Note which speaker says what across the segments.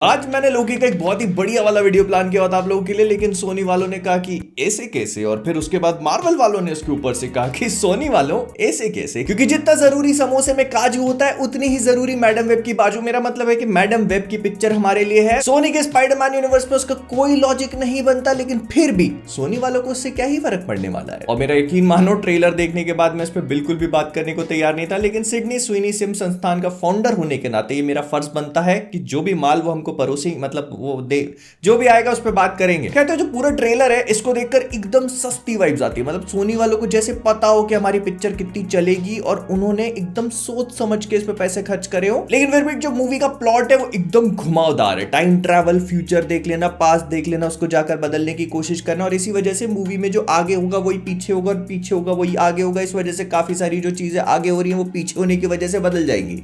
Speaker 1: आज मैंने लोकी का एक बहुत ही बढ़िया वाला वीडियो प्लान किया था आप लोगों के लिए, लेकिन सोनी वालों ने कहा कि ऐसे कैसे, और फिर उसके बाद मार्वल वालों ने उसके ऊपर से कहा कि सोनी वालों ऐसे कैसे, क्योंकि जितना जरूरी समोसे में काजू होता है उतनी ही जरूरी मैडम वेब की बाजू। मेरा मतलब है कि मैडम वेब की पिक्चर हमारे लिए है। सोनी के स्पाइडरमैन यूनिवर्स में उसका कोई लॉजिक नहीं बनता, लेकिन फिर भी सोनी वालों को उससे क्या ही फर्क पड़ने वाला है। और मेरा यकीन मानो, ट्रेलर देखने के बाद मैं इस पर बिल्कुल भी बात करने को तैयार नहीं था, लेकिन सिडनी स्वीनी सिम संस्थान का फाउंडर होने के नाते ये मेरा फर्ज बनता है कि जो भी माल वो हमको परोसी, मतलब वो दे, जो भी आएगा उस पर बात करेंगे। कहते हैं जो पूरा ट्रेलर है इसको देखकर एकदम सस्ती वाइब्स आती है, मतलब सोनी वालों को जैसे पता हो कि हमारी पिक्चर कितनी चलेगी और उन्होंने एकदम सोच समझ के इस पे पैसे खर्च करे हो। लेकिन फिर भी जो मूवी का प्लॉट है वो एकदम घुमावदार है। टाइम ट्रैवल, फ्यूचर देख लेना, पास्ट देख लेना, उसको जाकर बदलने की कोशिश करना, और इसी वजह से मूवी में जो आगे होगा वही पीछे होगा और पीछे होगा वही आगे होगा। इस वजह से काफी सारी जो चीजें आगे हो रही है वो पीछे होने की वजह से बदल जाएंगी।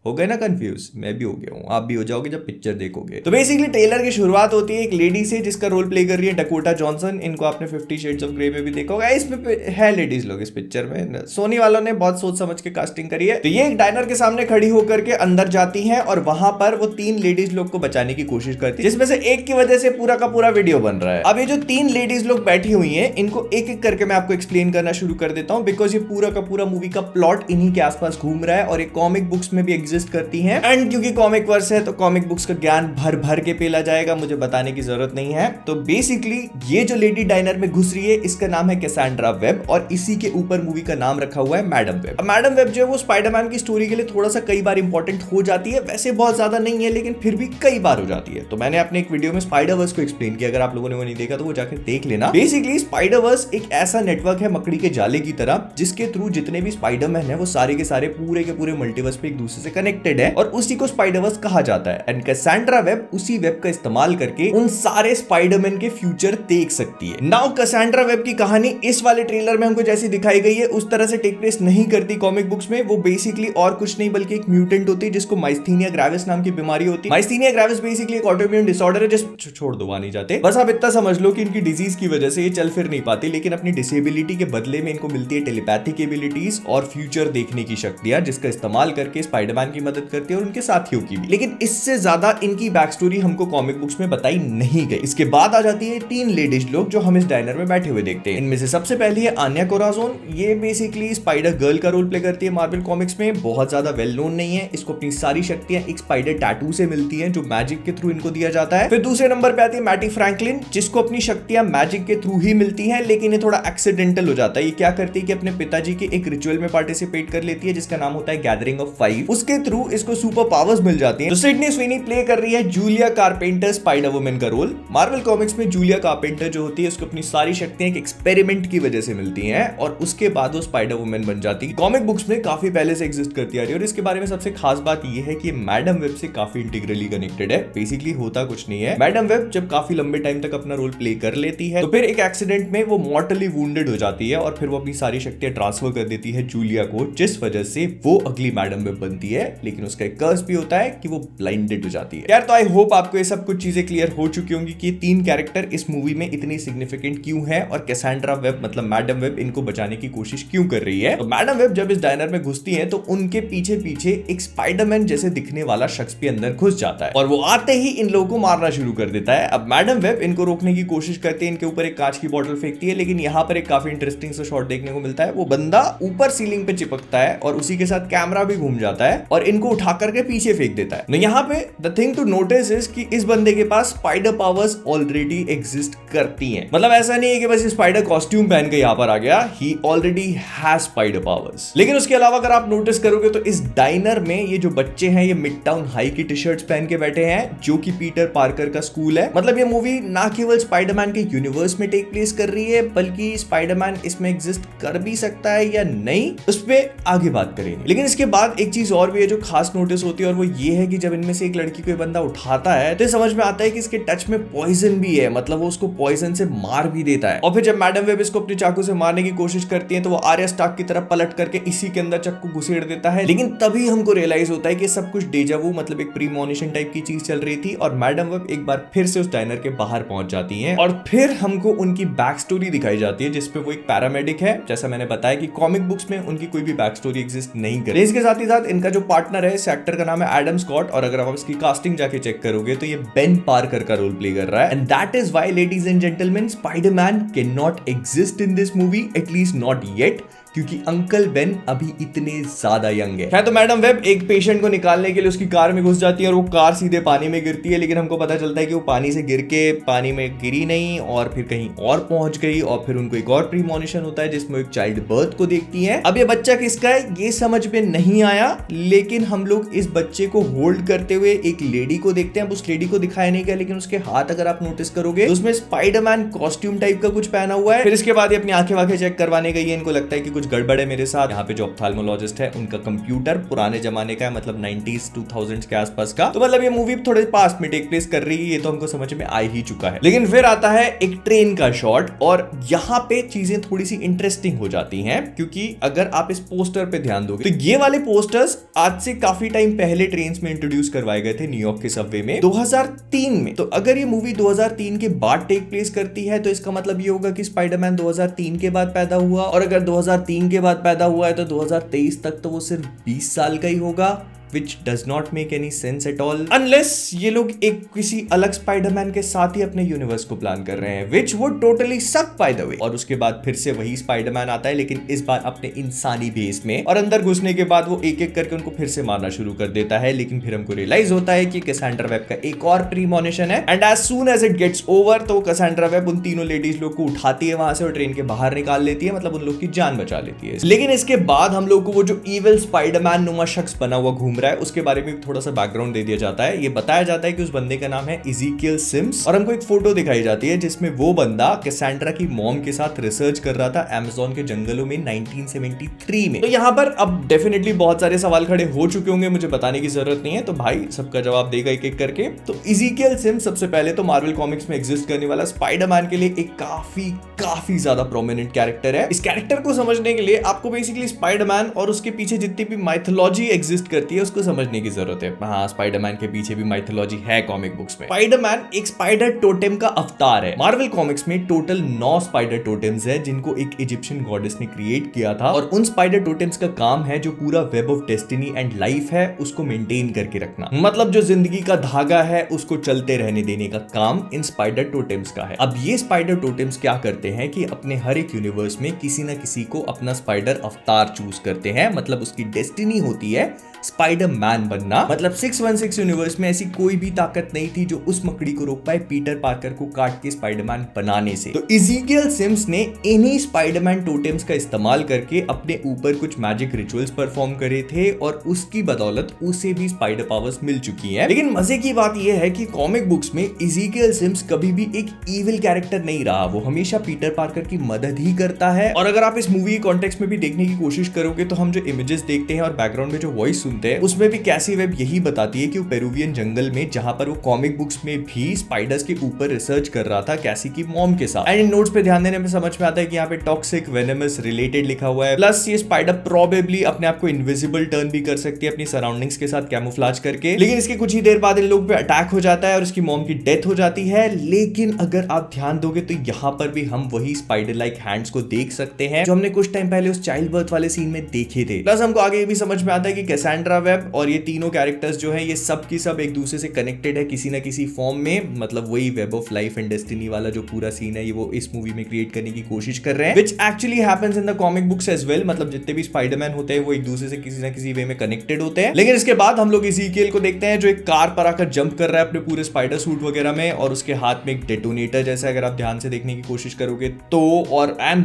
Speaker 1: हो गए ना कंफ्यूज? मैं भी हो गया हूँ, आप भी हो जाओगे जब पिक्चर देखोगे। तो बेसिकली ट्रेलर की शुरुआत होती है एक लेडी से जिसका रोल प्ले कर रही है डकोटा जॉनसन। इनको आपने 50 शेड्स ऑफ ग्रे में भी देखा होगा। इसमें है लेडीज लोग इस पिक्चर में। सोनी वालों ने बहुत सोच समझ के कास्टिंग करी है। तो ये एक डाइनर के सामने खड़ी होकर के अंदर जाती है और वहां पर वो 3 लेडीज लोग को बचाने की कोशिश करती है, जिसमें से एक की वजह से पूरा का पूरा वीडियो बन रहा है। अब ये जो 3 लेडीज लोग बैठी हुई है इनको एक एक करके मैं आपको एक्सप्लेन करना शुरू कर देता हूँ, बिकॉज ये पूरा का पूरा मूवी का प्लॉट इन्हीं के आसपास घूम रहा है और एक कॉमिक बुक्स में भी एग्जिस्ट करती है। एंड क्योंकि कॉमिक वर्स है तो कॉमिक बुक्स का ज्ञान भर भर के पेला जाएगा, मुझे बताने की जरूरत नहीं है। तो बेसिकली ये जो लेडी डाइनर में घुस रही है इसका नाम है कैसेंड्रा वेब, और इसी के ऊपर मूवी का नाम रखा हुआ है मैडम वेब। अब मैडम वेब जो है वो स्पाइडरमैन की स्टोरी के लिए थोड़ा सा कई बार इंपॉर्टेंट हो जाती है, वैसे बहुत ज्यादा नहीं है लेकिन फिर भी कई बार हो जाती है। तो मैंने अपने एक वीडियो में स्पाइडरवर्स को एक्सप्लेन किया, अगर आप लोगों ने वो नहीं देखा तो वो जाकर देख लेना। बेसिकली स्पाइडरवर्स एक ऐसा नेटवर्क है मकड़ी के जाले की तरह, जिसके थ्रू जितने भी स्पाइडरमैन है वो सारे के सारे पूरे के पूरे मल्टीवर्स पे एक दूसरे से कनेक्टेड है, और उसी को स्पाइडरवर्स कहा जाता है। एंड कैसेंड्रा वेब उसी वेब का इस्तेमाल करके उन सारे स्पाइडरमैन के फ्यूचर देख सकती है। नाउ कैसेंड्रा वेब की कहानी इस वाले ट्रेलर में हमको जैसी दिखाई गई है उस तरह से टेक प्लेस नहीं करती कॉमिक बुक्स में। वो बेसिकली और कुछ नहीं बल्कि एक म्यूटेंट होती है जिसको माइस्थीनिया ग्रेविस नाम की बीमारी होती है। माइस्थीनिया ग्रेविस बेसिकली एक ऑटोइम्यून डिसऑर्डर है। जस्ट छोड़ दो, वहां नहीं जाते। बस आप इतना समझ लो कि इनकी डिजीज की वजह से ये चल फिर नहीं पाती, लेकिन अपनी डिसेबिलिटी के बदले में इनको मिलती है टेलीपैथिक एबिलिटीज और फ्यूचर देखने की शक्तियां, जिसका इस्तेमाल करके स्पाइडरमैन की मदद करती है और उनके साथियों की भी। लेकिन इससे ज्यादा इनकी बैक स्टोरी हमको कॉमिक बुक्स में बताई नहीं गई। इसके बाद आ जाती है 3 लेडीज लोग जो हम इस डाइनर में बैठे हुए देखते हैं। इनमें से सबसे पहली है आन्या कोराजोन। ये बेसिकली स्पाइडर गर्ल का रोल प्ले करती है मार्वल कॉमिक्स में। बहुत ज्यादा वेल नोन नहीं है। इसको अपनी सारी शक्तियां एक स्पाइडर टैटू से मिलती हैं जो मैजिक के थ्रू इनको दिया जाता है। फिर दूसरे नंबर पे आती है मैटी फ्रैंकलिन, जिसको अपनी शक्तियां मैजिक के थ्रू ही मिलती हैं, लेकिन ये थोड़ा एक्सीडेंटल हो जाता है। ये क्या करती है कि अपने पिताजी के एक रिचुअल में पार्टिसिपेट कर लेती है जिसका नाम होता है गैदरिंग ऑफ 5। उसके थ्रू इसको सुपर पावर्स मिल जाती है। तो सिडनी स्वीनी प्ले कर रही है जूलिया कारपेंटर स्पाइडर वुमन का रोल। मार्वल कॉमिक्स में जूलिया कारपेंटर जो होती है उसको अपनी सारी शक्तियां एक एक्सपेरिमेंट की वजह से मिलती हैं और उसके बाद वो स्पाइडर वुमन बन जाती है। कॉमिक बुक्स में काफी पहले से एग्जिस्ट करती आ रही है, और इसके बारे में सबसे खास बात यह है कि मैडम वेब से काफी इंटीग्रली कनेक्टेड है। बेसिकली होता कुछ नहीं है, मैडम वेब जब काफी लंबे टाइम तक अपना रोल प्ले कर लेती है तो फिर एक एक्सीडेंट में वो मॉर्टली वुंडेड हो जाती है और फिर वो अपनी सारी शक्तियां ट्रांसफर कर देती है जूलिया को, जिस वजह से वो अगली मैडम वेब बनती है। लेकिन उसका एक कर्स भी होता है कि वो ब्लाइंडेड हो जाती है। यार तो आई होप आपको ये सब कुछ चीजें क्लियर हो चुकी होंगी कि 3 कैरेक्टर इस मूवी में इतनी सिग्निफिकेंट क्यों है और कैसेंड्रा वेब मतलब मैडम वेब इनको बचाने की कोशिश क्यों कर रही है। तो मैडम वेब जब इस डाइनर में घुसती है तो उनके पीछे पीछे एक स्पाइडरमैन जैसे दिखने वाला शख्स भी अंदर घुस जाता है और वो आते ही इन लोगों को मारना शुरू कर देता है। अब मैडम वेब इनको रोकने की कोशिश करती है, इनके ऊपर एक कांच की बोतल फेंकती है, लेकिन यहाँ पर एक काफी इंटरेस्टिंग सा शॉट देखने को मिलता है। वो बंदा ऊपर सीलिंग पे चिपकता है और उसी के साथ कैमरा भी घूम जाता है और इनको उठा करके पीछे फेंक देता है। यहाँ पे the thing to notice is कि इस बंदे के पास स्पाइडर पावर्स ऑलरेडी एग्जिस्ट करती हैं। मतलब ऐसा नहीं है कि बस स्पाइडर कॉस्ट्यूम पहन के यहाँ पर आ गया, ही ऑलरेडी हैज स्पाइडर पावर्स। लेकिन उसके अलावा अगर आप नोटिस करोगे तो इस डाइनर में ये जो बच्चे हैं ये मिड टाउन हाई की टी शर्ट्स पहन के बैठे हैं, जो कि पीटर पार्कर का स्कूल है। मतलब ये मूवी ना केवल स्पाइडरमैन के यूनिवर्स में टेक प्लेस कर रही है बल्कि स्पाइडरमैन इसमें एग्जिस्ट कर भी सकता है या नहीं उस पर आगे बात करेंगे। लेकिन इसके बाद एक चीज और भी है जो खास नोटिस होती है, और वो ये है कि जब इनमें से एक लड़की को बंदा उठाता है तो समझ में आता है कि इसके टच में पॉइजन भी है, मतलब वो उसको पॉइजन से मार भी देता है। और फिर जब मैडम वेब इसको अपने चाकू से मारने की कोशिश करती है तो वो आर्या स्टार्क की तरफ पलट करके इसी के अंदर चक्कू घुसेड़ देता है। लेकिन तभी हमको रियलाइज होता है कि सब कुछ डेजा वू मतलब एक प्रीमोनिशन टाइप की चीज चल रही थी और मैडम वेब एक बार फिर से उस डाइनर के बाहर पहुंच जाती हैं और फिर हमको उनकी बैक स्टोरी दिखाई जाती है, जिसपे वो एक पैरामेडिक है। जैसा मैंने बताया कि कॉमिक बुक्स में उनकी कोई भी बैक स्टोरी एग्जिस्ट नहीं करती। इसके साथ ही साथ इनका जो पार्टनर है इस एक्टर का नाम है एडम स्कॉट, और अगर आप इसकी कास्टिंग जाके चेक करोगे तो ये बेन पार्कर का रोल प्ले कर रहा है। And that is why ladies and gentleman, Spiderman can not exist in this movie, at least not yet, क्योंकि अंकल बेन अभी इतने ज्यादा यंग है। तो मैडम वेब एक पेशेंट को निकालने के लिए उसकी कार में घुस जाती है और वो कार सीधे पानी में गिरती है, लेकिन हमको पता चलता है कि वो पानी से गिर के पानी में गिरी नहीं और फिर कहीं और पहुंच गई, और फिर उनको एक और प्रीमोनिशन होता है जिसमें एक चाइल्ड बर्थ को देखती है। अब ये बच्चा किसका है ये समझ में नहीं आया, लेकिन हम लोग इस बच्चे को होल्ड करते हुए एक लेडी को देखते हैं। उस लेडी को दिखाया नहीं गया, लेकिन उसके हाथ अगर आप नोटिस करोगे तो उसमें स्पाइडरमैन कॉस्ट्यूम टाइप का कुछ पहना हुआ है। फिर इसके बाद ये अपनी आंखें वाखें चेक करवाने गई है, इनको लगता है कि कुछ गड़बड़ है मेरे साथ। यहाँ पे जो ऑप्थाल्मोलॉजिस्ट है उनका कंप्यूटर पुराने जमाने का है, मतलब 90s 2000s के आसपास का, तो मतलब ये मूवी थोड़े पास्ट में टेक प्लेस कर रही है, ये तो हमको समझ में आ ही चुका है। लेकिन फिर आता है एक ट्रेन का शॉट, और यहाँ पे चीजें थोड़ी सी इंटरेस्टिंग हो जाती हैं, क्योंकि अगर आप इस पोस्टर पे ध्यान दोगे तो ये वाले पोस्टर्स आज से काफी टाइम पहले ट्रेन में इंट्रोड्यूस करवाए गए थे न्यूयॉर्क के सबवे में 2003 में। तो अगर ये मूवी 2003 के बाद टेक प्लेस करती है तो इसका मतलब ये होगा कि स्पाइडरमैन 2003 के बाद पैदा हुआ, और अगर 2003 के बाद पैदा हुआ है तो 2023 तक तो वो सिर्फ 20 साल का ही होगा, which does not make any sense at all unless ये लोग एक किसी अलग स्पाइडरमैन के साथ ही अपने यूनिवर्स को प्लान कर रहे हैं, which would totally suck by the way। और उसके बाद फिर से वही स्पाइडरमैन आता है, लेकिन इस बार अपने इंसानी भेस में, और अंदर घुसने के बाद वो एक एक करके उनको फिर से मारना शुरू कर देता है। लेकिन फिर हमको रियलाइज होता है कि कैसेंड्रा वेब का एक और प्रीमोनिशन है, and as soon as it gets over तो कैसेंड्रा वेब उन तीनों लेडीज लोग को उठाती है वहां से और ट्रेन के बाहर निकाल लेती है, मतलब उन लोग की जान बचा लेती है। लेकिन इसके बाद हम लोग को वो जो इविल स्पाइडरमैन नुमा शख्स बना हुआ घूम रहा है उसके बारे में थोड़ा सा बैकग्राउंड दे दिया जाता है। ये बताया जाता है कि उस बंदे का नाम है इज़ीकियल सिम्स, और हमको एक फोटो दिखाई जाती है जिसमें वो बंदा कैसेंड्रा की मॉम के साथ रिसर्च कर रहा था अमेज़न के जंगलों में 1973 में। तो यहाँ पर अब डेफिनेटली बहुत सारे सवाल खड़े हो चुके होंगे, मुझे बताने की जरूरत नहीं है, तो भाई सबका जवाब देगा एक एक करके। तो इज़ीकियल सिम्स सबसे पहले तो मार्वल कॉमिक्स में एग्जिस्ट करने वाला स्पाइडरमैन के लिए एक काफी ज्यादा प्रोमिनेंट कैरेक्टर है। इस कैरेक्टर को समझने के लिए आपको बेसिकली स्पाइडरमैन और उसके पीछे जितनी भी माइथोलॉजी एग्जिस्ट करती है उसको समझने की जरूरत है। हाँ, स्पाइडरमैन के पीछे भी माइथोलॉजी है कॉमिक बुक्स में। स्पाइडरमैन एक स्पाइडर टोटेम का अवतार है। मार्वल कॉमिक्स में टोटल 9 स्पाइडर टोटेम्स है जिनको एक इजिप्शियन गॉडेस ने क्रिएट किया था, और उन स्पाइडर टोटेम्स का काम है जो पूरा web of destiny and life है उसको मेंटेन करके रखना, मतलब जो जिंदगी का धागा है उसको चलते रहने देने का काम इन स्पाइडर टोटेम्स का है। अब ये स्पाइडर टोटेम्स क्या करते हैं कि अपने हर एक यूनिवर्स में किसी ना किसी को अपना स्पाइडर अवतार चूज करते हैं, मतलब उसकी डेस्टिनी होती है स्पाइडरमैन बनना। मतलब 616 यूनिवर्स में ऐसी कोई भी ताकत नहीं थी जो उस मकड़ी को रोक पाए पीटर पार्कर को काट के स्पाइडरमैन बनाने से। तो इज़ीकियल सिम्स ने इन्हीं स्पाइडरमैन टोटेम्स का इस्तेमाल करके अपने ऊपर कुछ मैजिक रिचुअल्स परफॉर्म करे थे, और उसकी बदौलत उसे भी स्पाइडर पावर्स मिल चुकी हैं। लेकिन मजे की बात यह है कि कॉमिक बुक्स में इज़ीकियल सिम्स कभी भी एक इविल कैरेक्टर नहीं रहा, वो हमेशा पीटर पार्कर की मदद ही करता है। और अगर आप इस मूवी के कॉन्टेक्स्ट में भी देखने की कोशिश करोगे तो हम जो इमेजेस देखते हैं और बैकग्राउंड में जो वॉइस सुनते हैं उसमें भी कैसी वेब यही बताती है कि वो पेरुवियन जंगल में, जहां पर वो कॉमिक बुक्स में भी स्पाइडर्स के ऊपर रिसर्च कर रहा था कैसी की मॉम के साथ। एंड इन नोट्स पे ध्यान देने में समझ में आता है कि यहाँ पे टॉक्सिक वेनेमस रिलेटेड लिखा हुआ है, प्लस ये स्पाइडर प्रोबेबली अपने आप को इनविजिबल टर्न भी कर सकती है अपनी सराउंडिंग्स के साथ कैमोफ्लेज करके। लेकिन इसके कुछ ही देर बाद इन लोग पे अटैक हो जाता है और उसकी मॉम की डेथ हो जाती है। लेकिन अगर आप ध्यान दोगे तो यहाँ पर भी हम वही स्पाइडर लाइक हैंड्स को देख सकते हैं जो हमने कुछ टाइम पहले उस चाइल्ड बर्थ वाले सीन में देखे थे। प्लस हमको आगे ये भी समझ में आता है कि कैसेंड्रा वेब और ये तीनों कैरेक्टर्स जो है ये सब की सब एक दूसरे से कनेक्टेड है किसी ना किसी फॉर्म में, मतलब वही web of life and destiny वाला जो पूरा सीन है ये वो इस मूवी में क्रिएट करने की कोशिश कर रहे हैं, which actually happens in the comic books as well. मतलब जितने भी स्पाइडरमैन होते हैं वो एक दूसरे से किसी ना किसी वे में कनेक्टेड होते हैं। लेकिन इसके बाद हम लोग इज़ीकियल को देखते हैं जो एक कार पर आकर जंप कर रहा है अपने पूरे स्पाइडर सूट वगैरह में, और उसके हाथ में एक डेटोनेटर जैसा, अगर आप ध्यान से देखने की कोशिश करोगे तो। और आई एम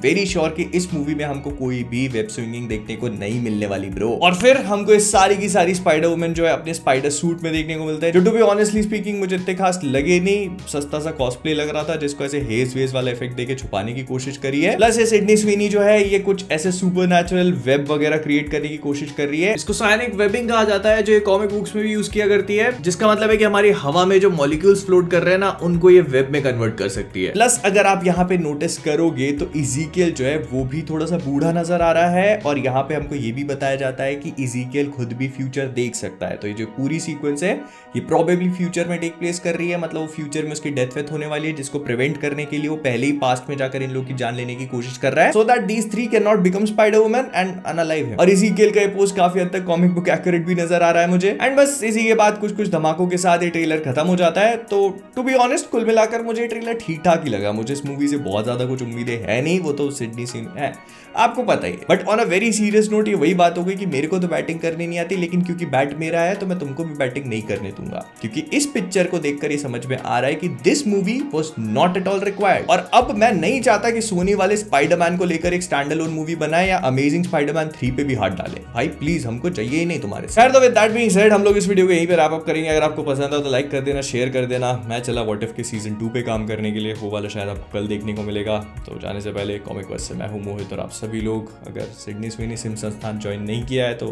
Speaker 1: वेरी श्योर कि इस मूवी में हमको कोई भी वेब स्विंगिंग देखने को नहीं मिलने वाली ब्रो। और फिर हमको इस सारी की सारी स्पाइडर वुमन जो है अपने स्पाइडर सूट में देखने को मिलता है, जो टू बी ऑनेस्टली स्पीकिंग मुझे इतने खास लगे नहीं, सस्ता सा कॉस्प्ले लग रहा था जिसको ऐसे हेज वेज वाला इफेक्ट देके छुपाने की कोशिश करी है। प्लस ये सिडनी स्वीनी जो है ये कुछ ऐसे सुपरनैचुरल वेब वगैरह क्रिएट करने की कोशिश कर रही है। इसको साइनिक वेबिंग कहा जाता है, जो ये कॉमिक बुक्स में भी यूज किया करती है, जिसका मतलब है कि हमारी हवा में जो मॉलिक्यूल्स फ्लोट कर रहे हैं ना उनको ये वेब में कन्वर्ट कर सकती है। प्लस अगर आप यहाँ पे नोटिस करोगे तो इज़ीकियल जो है वो भी थोड़ा सा बूढ़ा नजर आ रहा है, और यहाँ पे हमको ये भी बताया जाता है कि इज़ीकियल खुद भी फ्यूचर देख सकता है। तो ये जो पूरी सीक्वेंस है ये प्रोबेबली फ्यूचर में टेक प्लेस कर रही है, मतलब वो फ्यूचर में उसकी डेथ वेथ होने वाली है, जिसको प्रिवेंट करने के लिए वो पहले ही पास्ट में जाकर इन लोग की जान लेने की कोशिश कर रहा है, so that these three can not become spider woman and unalive him. और इज़ीकियल का ये पोस्ट काफी हद तक कॉमिक बुक एक्यूरेट भी नजर आ रहा है मुझे। एंड बस इसी के बाद कुछ कुछ धमाकों के साथ ये ट्रेलर खत्म हो जाता है। तो टू बी ऑनेस्ट कुल मिलाकर मुझे ट्रेलर ठीक ठाक ही लगा। मुझे इस मूवी से बहुत ज्यादा कुछ उम्मीदें है नहीं, वो तो सिडनी सीन है आपको पता ही है। But on a very serious note ये वही बात हो गई कि मेरे को तो बैटिंग करनी नहीं आती, लेकिन क्योंकि बैट मेरा है तो मैं तुमको भी बैटिंग नहीं करने दूंगा, क्योंकि इस पिक्चर को देखकर ये समझ में आ रहा है कि this movie was not at all required. और अब मैं नहीं चाहता कि सोनी वाले स्पाइडरमैन को लेकर एक स्टैंड अलोन मूवी बनाए या अमेजिंग स्पाइडरमैन 3 पे भी हाथ डाले। भाई प्लीज हमको चाहिए ही नहीं तुम्हारे साथ। खैर तो विद दैट बीइंग सेड हम लोग इस वीडियो को यहीं पे रैप अप करेंगे। अगर आपको पसंद आया तो लाइक कर देना, शेयर कर देना। मैं चला व्हाट इफ के सीजन 2 पे काम करने के लिए, वो वाला शायद आपको कल देखने को मिलेगा। तो जाने से पहले कॉमिक वर्स से मैं हूं मोहित, और आप सभी लोग अगर सिडनी स्विनी सिम संस्थान ज्वाइन नहीं किया है तो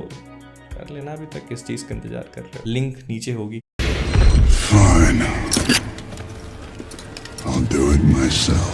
Speaker 1: कर लेना। अभी तक किस चीज का इंतजार कर रहे हो, लिंक नीचे होगी।
Speaker 2: Fine. I'll do it myself.